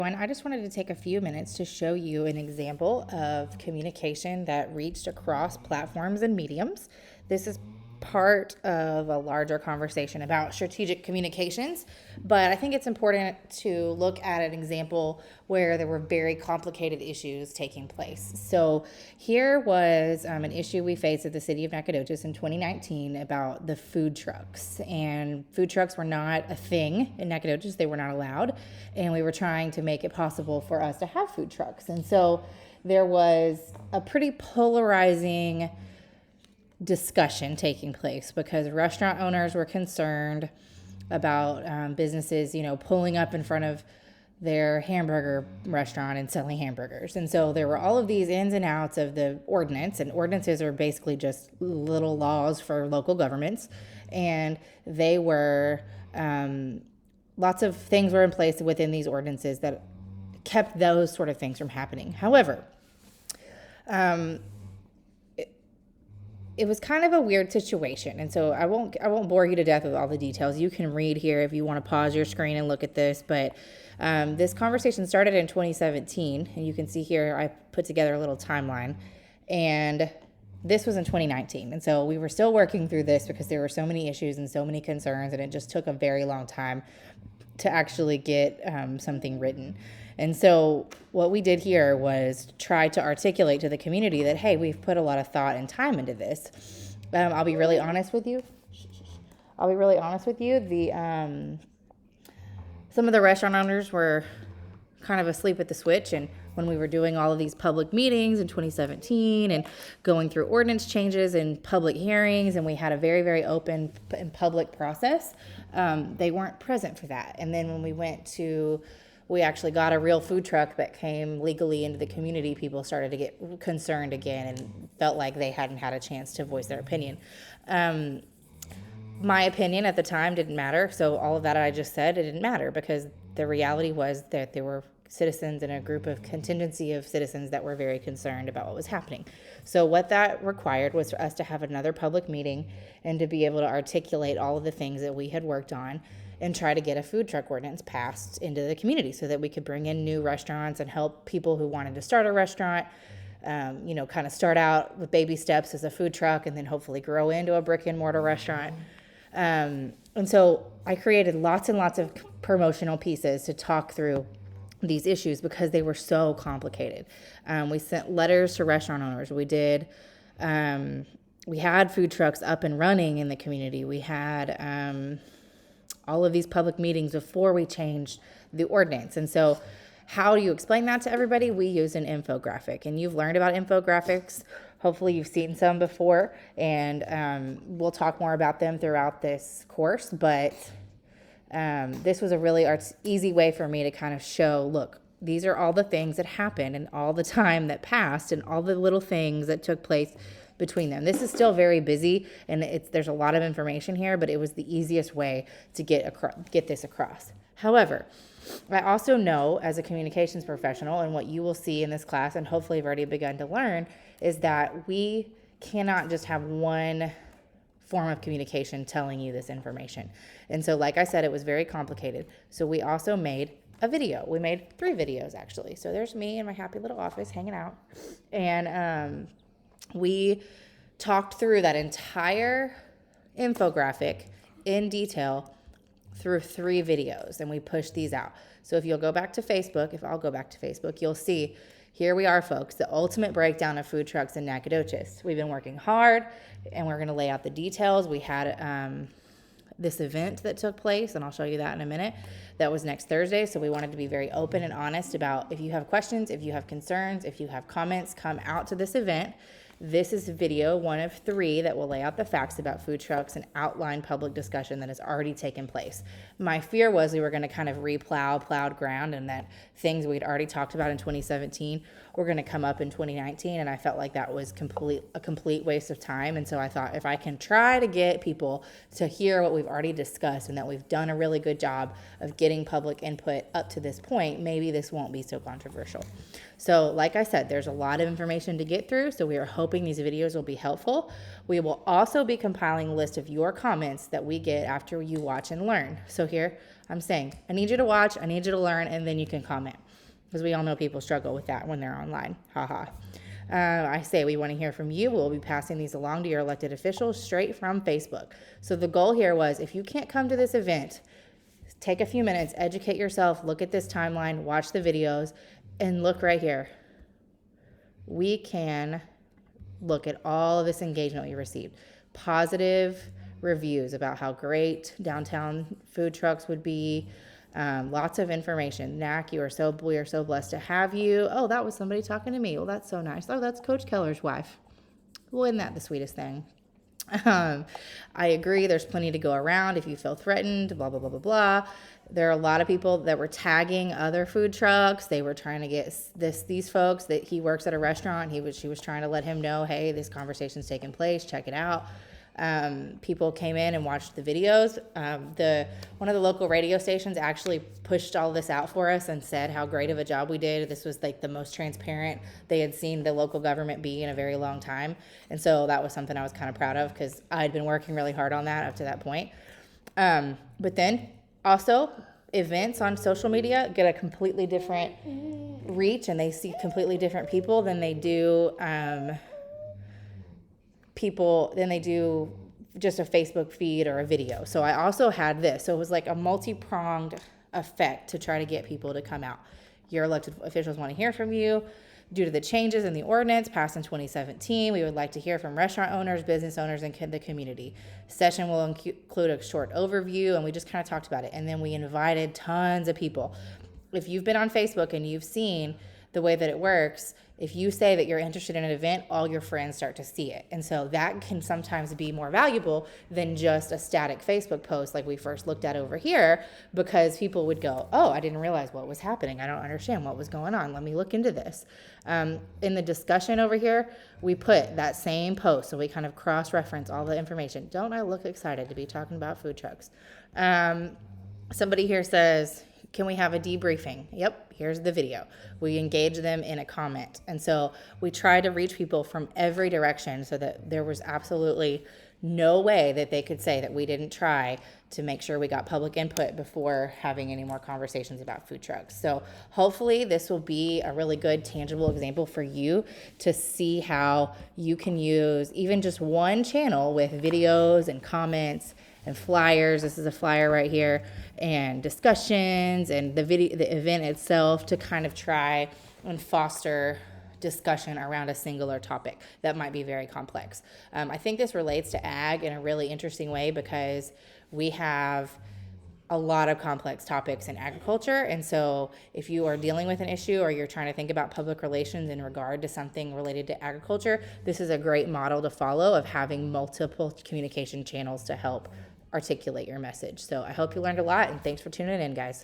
And I just wanted to take a few minutes to show you an example of communication that reached across platforms and mediums. This is part of a larger conversation about strategic communications, but I think it's important to look at an example where there were very complicated issues taking place. So here was an issue we faced at the city of Nacogdoches in 2019 about the food trucks. And food trucks were not a thing in Nacogdoches, they were not allowed, and we were trying to make it possible for us to have food trucks. And so there was a pretty polarizing discussion taking place because restaurant owners were concerned about businesses, pulling up in front of their hamburger restaurant and selling hamburgers. And so there were all of these ins and outs of the ordinance, and ordinances are basically just little laws for local governments. And they were, lots of things were in place within these ordinances that kept those sort of things from happening. However, it was kind of a weird situation, and so I won't bore you to death with all the details. You can read here if you want to pause your screen and look at this. But this conversation started in 2017, and you can see here I put together a little timeline, and this was in 2019, and so we were still working through this because there were so many issues and so many concerns, and it just took a very long time to actually get something written. And so what we did here was try to articulate to the community that, hey, we've put a lot of thought and time into this. I'll be really honest with you. Some of the restaurant owners were kind of asleep at the switch, and when we were doing all of these public meetings in 2017 and going through ordinance changes and public hearings, and we had a very, very open and public process, they weren't present for that. And then when we actually got a real food truck that came legally into the community, people started to get concerned again and felt like they hadn't had a chance to voice their opinion. My opinion at the time didn't matter, so all of that I just said, it didn't matter because the reality was that there were citizens and a group of contingency of citizens that were very concerned about what was happening. So what that required was for us to have another public meeting and to be able to articulate all of the things that we had worked on and try to get a food truck ordinance passed into the community so that we could bring in new restaurants and help people who wanted to start a restaurant, kind of start out with baby steps as a food truck and then hopefully grow into a brick and mortar restaurant. And so I created lots and lots of promotional pieces to talk through these issues because they were so complicated. We sent letters to restaurant owners. We had food trucks up and running in the community. We had all of these public meetings before we changed the ordinance. And so how do you explain that to everybody? We use an infographic, and you've learned about infographics. Hopefully you've seen some before, and we'll talk more about them throughout this course. But this was a really easy way for me to kind of show, look, these are all the things that happened and all the time that passed and all the little things that took place between them. This is still very busy, and there's a lot of information here, but it was the easiest way to get this across. However, I also know as a communications professional, and what you will see in this class, and hopefully you've already begun to learn, is that we cannot just have one form of communication telling you this information. And so, like I said, it was very complicated. So we also made a video. We made 3 videos, actually. So there's me in my happy little office hanging out. And we talked through that entire infographic in detail through 3 videos, and we pushed these out. So if you'll go back to Facebook, if I'll go back to Facebook, you'll see, here we are, folks, the ultimate breakdown of food trucks in Nacogdoches. We've been working hard, and we're going to lay out the details. We had this event that took place, and I'll show you that in a minute. That was next Thursday, so we wanted to be very open and honest about if you have questions, if you have concerns, if you have comments, come out to this event. This is video 1 of 3 that will lay out the facts about food trucks and outline public discussion that has already taken place. My fear was we were going to kind of plowed ground, and that things we'd already talked about in 2017 were going to come up in 2019, and I felt like that was a complete waste of time. And so I thought, if I can try to get people to hear what we've already discussed and that we've done a really good job of getting public input up to this point, maybe this won't be so controversial. So like I said, there's a lot of information to get through, so we are hoping these videos will be helpful. We will also be compiling a list of your comments that we get after you watch and learn. So here I'm saying, I need you to watch, I need you to learn, and then you can comment. because we all know people struggle with that when they're online. Haha. I say we want to hear from you. We'll be passing these along to your elected officials straight from Facebook. So the goal here was, if you can't come to this event, take a few minutes, educate yourself, look at this timeline, watch the videos, and look right here. We can look at all of this engagement we received. Positive reviews about how great downtown food trucks would be. Lots of information. NAC, we are so blessed to have you. Oh, that was somebody talking to me. Well, that's so nice. Oh, that's Coach Keller's wife. Well, isn't that the sweetest thing? I agree. There's plenty to go around if you feel threatened, blah, blah, blah, blah, blah. There are a lot of people that were tagging other food trucks. They were trying to get these folks that he works at a restaurant. She was trying to let him know, hey, this conversation's taking place. Check it out. People came in and watched the videos. One of the local radio stations actually pushed all this out for us and said how great of a job we did. This was like the most transparent they had seen the local government be in a very long time. And so that was something I was kind of proud of, because I had been working really hard on that up to that point. But then also events on social media get a completely different reach, and they see completely different people than they do just a Facebook feed or a video. So I also had this. So it was like a multi-pronged effect to try to get people to come out. Your elected officials want to hear from you. Due to the changes in the ordinance passed in 2017, we would like to hear from restaurant owners, business owners, and the community. Session will include a short overview, and we just kind of talked about it. And then we invited tons of people. If you've been on Facebook and you've seen the way that it works, if you say that you're interested in an event, all your friends start to see it. And so that can sometimes be more valuable than just a static Facebook post like we first looked at over here, because people would go, oh, I didn't realize what was happening. I don't understand what was going on. Let me look into this. In the discussion over here, we put that same post. So we kind of cross-reference all the information. Don't I look excited to be talking about food trucks? Somebody here says, can we have a debriefing? Yep, here's the video. We engage them in a comment. And so we try to reach people from every direction so that there was absolutely no way that they could say that we didn't try to make sure we got public input before having any more conversations about food trucks. So hopefully this will be a really good, tangible example for you to see how you can use even just one channel with videos and comments and flyers. This is a flyer right here, and discussions and the event itself to kind of try and foster discussion around a singular topic that might be very complex. I think this relates to ag in a really interesting way, because we have a lot of complex topics in agriculture. And so if you are dealing with an issue or you're trying to think about public relations in regard to something related to agriculture, this is a great model to follow of having multiple communication channels to help articulate your message. So I hope you learned a lot, and thanks for tuning in, guys.